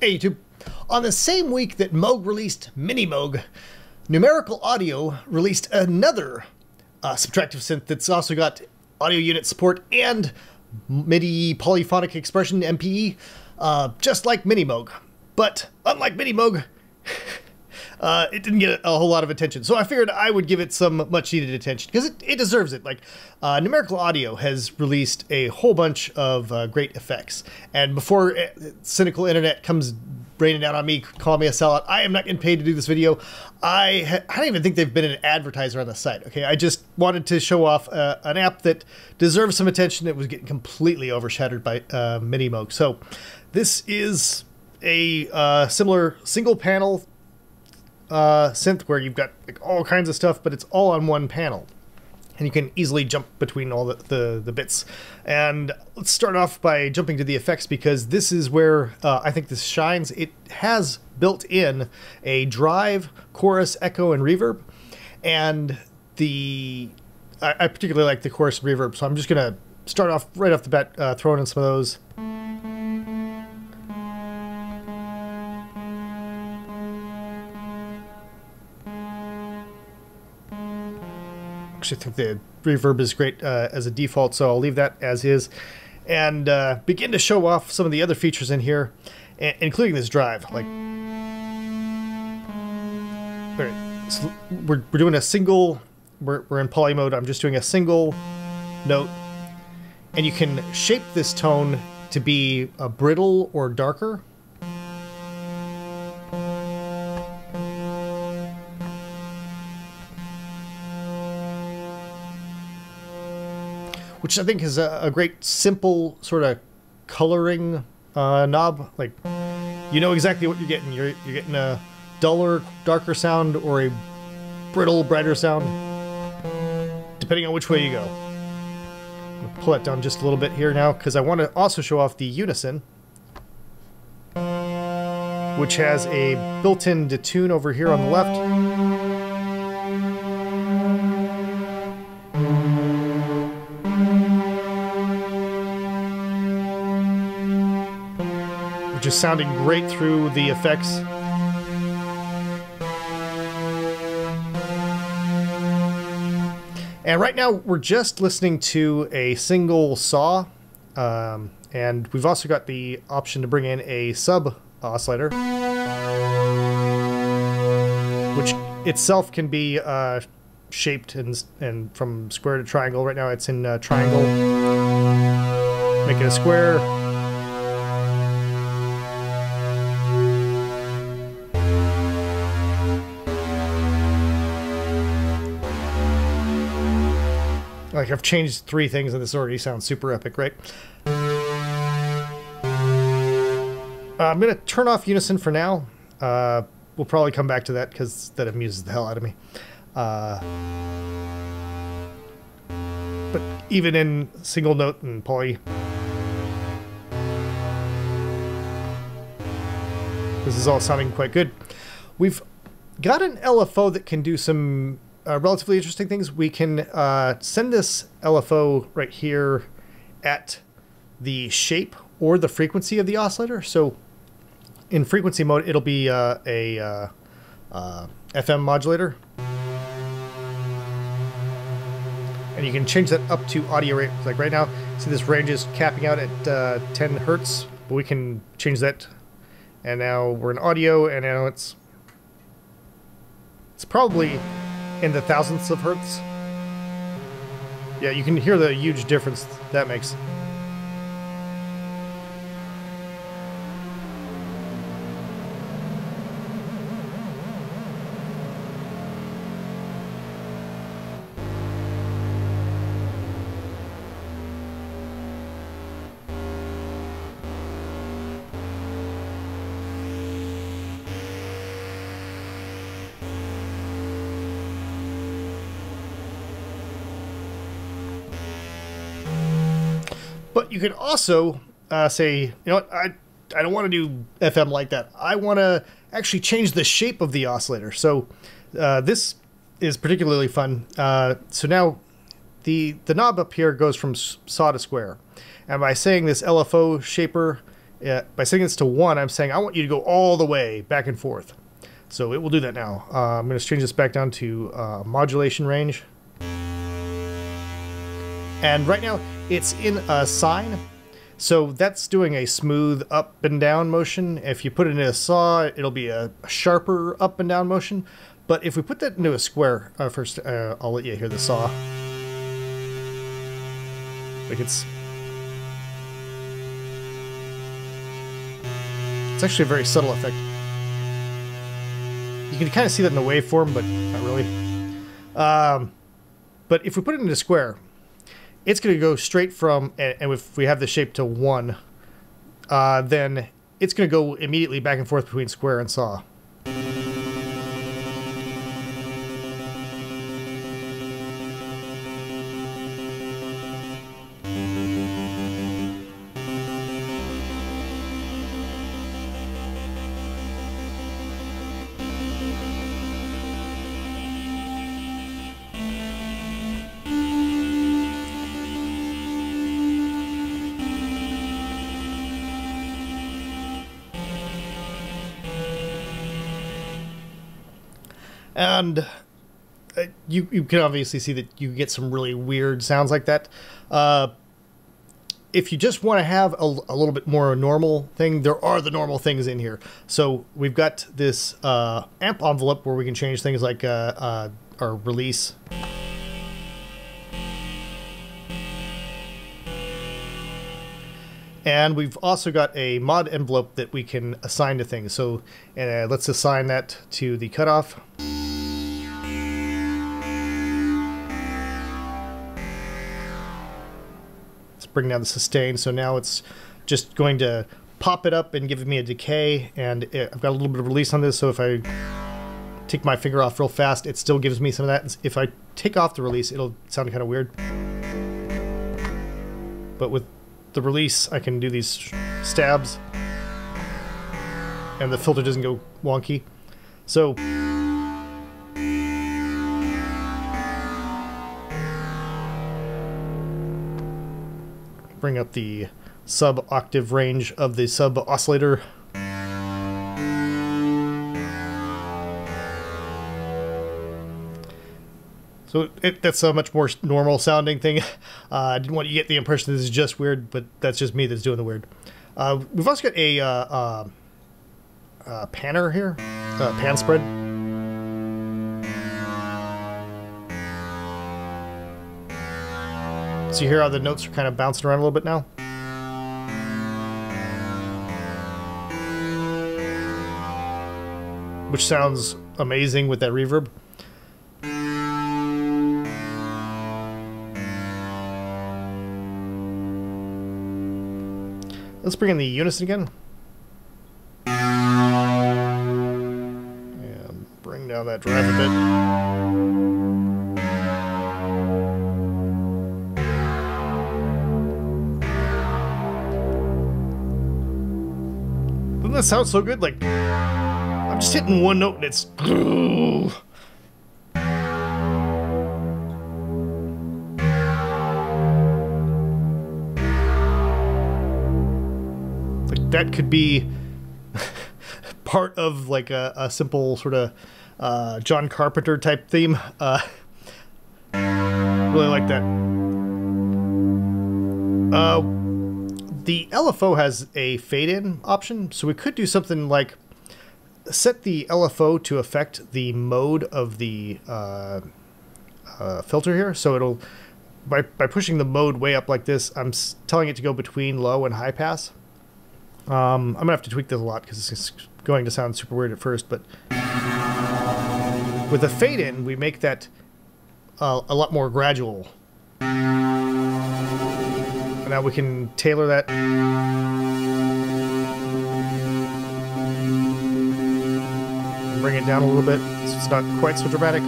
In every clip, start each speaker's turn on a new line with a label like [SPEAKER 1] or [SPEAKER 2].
[SPEAKER 1] Hey YouTube. On the same week that Moog released Mini Moog, Numerical Audio released another subtractive synth that's also got audio unit support and MIDI polyphonic expression, MPE, just like Mini Moog. But unlike Mini Moog, it didn't get a whole lot of attention. So I figured I would give it some much needed attention because it deserves it. Like Numerical Audio has released a whole bunch of great effects. And before cynical internet comes raining down on me, calling me a sellout, I am not getting paid to do this video. I don't even think they've been an advertiser on the site. Okay, I just wanted to show off an app that deserves some attention that was getting completely overshadowed by Mini Moog. So this is a similar single panel synth where you've got like all kinds of stuff, but it's all on one panel, and you can easily jump between all the bits. And let's start off by jumping to the effects, because this is where I think this shines. It has built in a drive, chorus, echo, and reverb, and I particularly like the chorus and reverb, so I'm just gonna start off right off the bat throwing in some of those. I think the reverb is great as a default, so I'll leave that as is, and begin to show off some of the other features in here, including this drive. Like, all right, so we're doing a single. We're in poly mode. I'm just doing a single note, and you can shape this tone to be a brittle or darker. Which I think is a great, simple sort of coloring knob. Like, you know exactly what you're getting. You're getting a duller, darker sound or a brittle, brighter sound, depending on which way you go. I'm gonna pull that down just a little bit here now, because I want to also show off the unison, which has a built-in detune over here on the left. Which is sounding great through the effects. And right now we're just listening to a single saw, and we've also got the option to bring in a sub oscillator, which itself can be shaped and from square to triangle. Right now it's in triangle. Make it a square. Like, I've changed 3 things and this already sounds super epic, right? I'm going to turn off unison for now. We'll probably come back to that because that amuses the hell out of me. But even in single note and poly, this is all sounding quite good. We've got an LFO that can do some relatively interesting things. We can send this LFO right here at the shape or the frequency of the oscillator. So in frequency mode, it'll be a FM modulator. And you can change that up to audio rate. Like right now, see this range is capping out at 10 hertz, but we can change that. And now we're in audio, and now it's probably in the thousandths of hertz. Yeah, you can hear the huge difference that makes. But you can also say, you know what, I don't want to do FM like that. I want to actually change the shape of the oscillator. So this is particularly fun. So now the knob up here goes from saw to square. And by saying this LFO shaper by setting this to 1, I'm saying I want you to go all the way back and forth. So it will do that now. I'm going to change this back down to modulation range. And right now it's in a sine. So that's doing a smooth up and down motion. If you put it in a saw, it'll be a sharper up and down motion. But if we put that into a square, first I'll let you hear the saw. Like it's actually a very subtle effect. You can kind of see that in the waveform, but not really. But if we put it into a square, it's going to go straight from, and if we have the shape to 1, then it's going to go immediately back and forth between square and saw. And you can obviously see that you get some really weird sounds like that. If you just want to have a little bit more normal thing, there are the normal things in here. So we've got this amp envelope where we can change things like our release. And we've also got a mod envelope that we can assign to things. So let's assign that to the cutoff. Bring down the sustain, so now it's just going to pop it up and give me a decay, and I've got a little bit of release on this, so if I take my finger off real fast, it still gives me some of that. If I take off the release, it'll sound kind of weird. But with the release, I can do these stabs, and the filter doesn't go wonky. So bring up the sub-octave range of the sub-oscillator. So that's a much more normal sounding thing. I didn't want you to get the impression this is just weird, but that's just me that's doing the weird. We've also got a panner here, pan spread. So you hear how the notes are kind of bouncing around a little bit now? Which sounds amazing with that reverb. Let's bring in the unison again. And bring down that drive a bit. Doesn't that sound so good? Like, I'm just hitting one note and it's... Like, that could be part of like a simple sort of John Carpenter type theme. Really like that. The LFO has a fade-in option, so we could do something like set the LFO to affect the mode of the filter here. So it'll, by pushing the mode way up like this, I'm telling it to go between low and high pass. I'm gonna have to tweak this a lot because it's going to sound super weird at first, but with the fade-in, we make that a lot more gradual. Now we can tailor that. And bring it down a little bit so it's not quite so dramatic.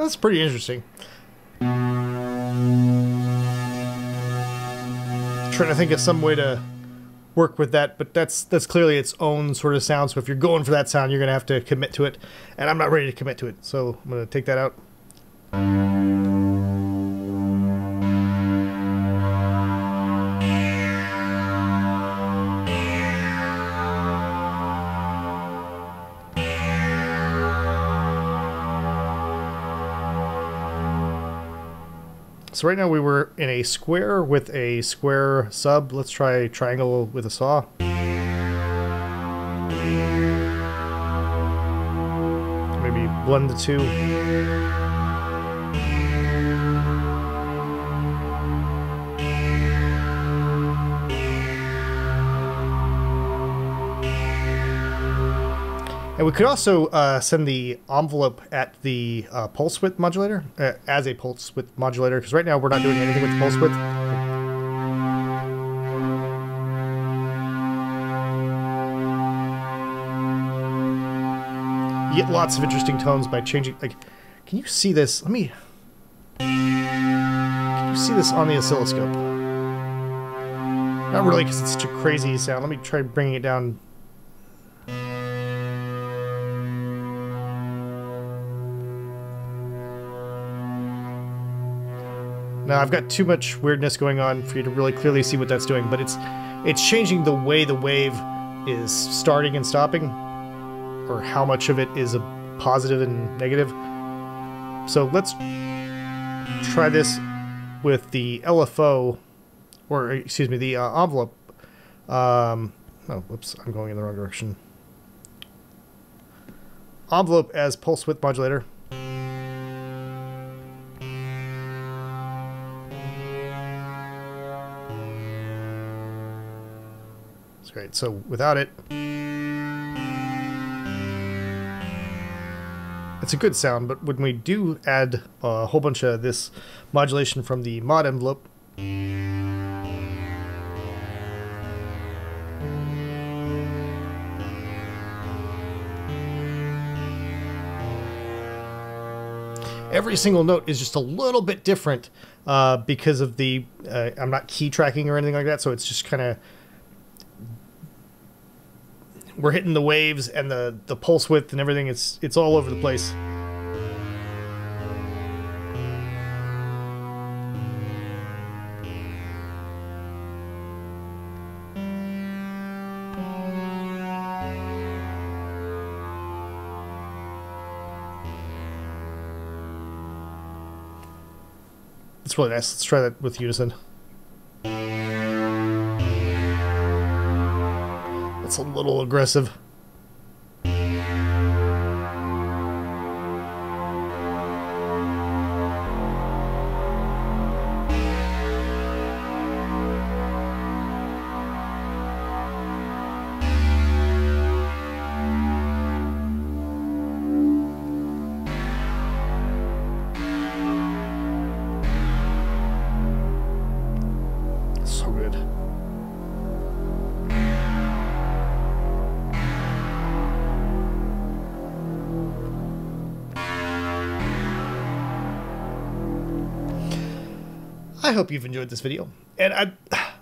[SPEAKER 1] That's pretty interesting. Trying to think of some way to work with that, but that's clearly its own sort of sound. So if you're going for that sound, you're gonna have to commit to it, and I'm not ready to commit to it, so I'm gonna take that out. So right now we were in a square with a square sub. Let's try triangle with a saw. Maybe blend the two. And we could also send the envelope at the pulse width modulator as a pulse width modulator, because right now we're not doing anything with the pulse width. You get lots of interesting tones by changing. Like, can you see this? Can you see this on the oscilloscope? Not really, because it's such a crazy sound. Let me try bringing it down. Now I've got too much weirdness going on for you to really clearly see what that's doing, but it's changing the way the wave is starting and stopping, or how much of it is a positive and negative. So let's try this with the LFO, or excuse me, the envelope. Oh, whoops, I'm going in the wrong direction. Envelope as pulse width modulator. Great. So without it, it's a good sound, but when we do add a whole bunch of this modulation from the mod envelope, every single note is just a little bit different because of the, I'm not key tracking or anything like that, so it's just kind of, we're hitting the waves and the pulse width and everything. It's all over the place. It's really nice. Let's try that with unison. It's a little aggressive. So good. I hope you've enjoyed this video, and I'd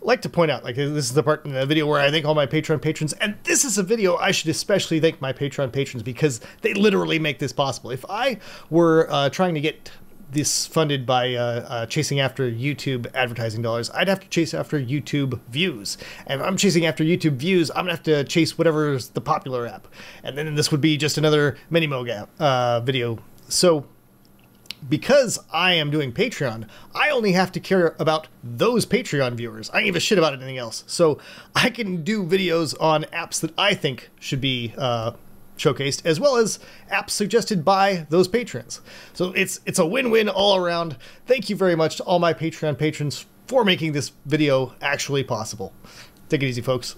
[SPEAKER 1] like to point out, like, this is the part in the video where I thank all my Patreon patrons, and this is a video I should especially thank my Patreon patrons because they literally make this possible. If I were trying to get this funded by chasing after YouTube advertising dollars, I'd have to chase after YouTube views. And if I'm chasing after YouTube views, I'm gonna have to chase whatever's the popular app. And then this would be just another Minimoog app video. So because I am doing Patreon, I only have to care about those Patreon viewers. I don't give a shit about anything else. So I can do videos on apps that I think should be showcased, as well as apps suggested by those patrons. So it's a win-win all around. Thank you very much to all my Patreon patrons for making this video actually possible. Take it easy, folks.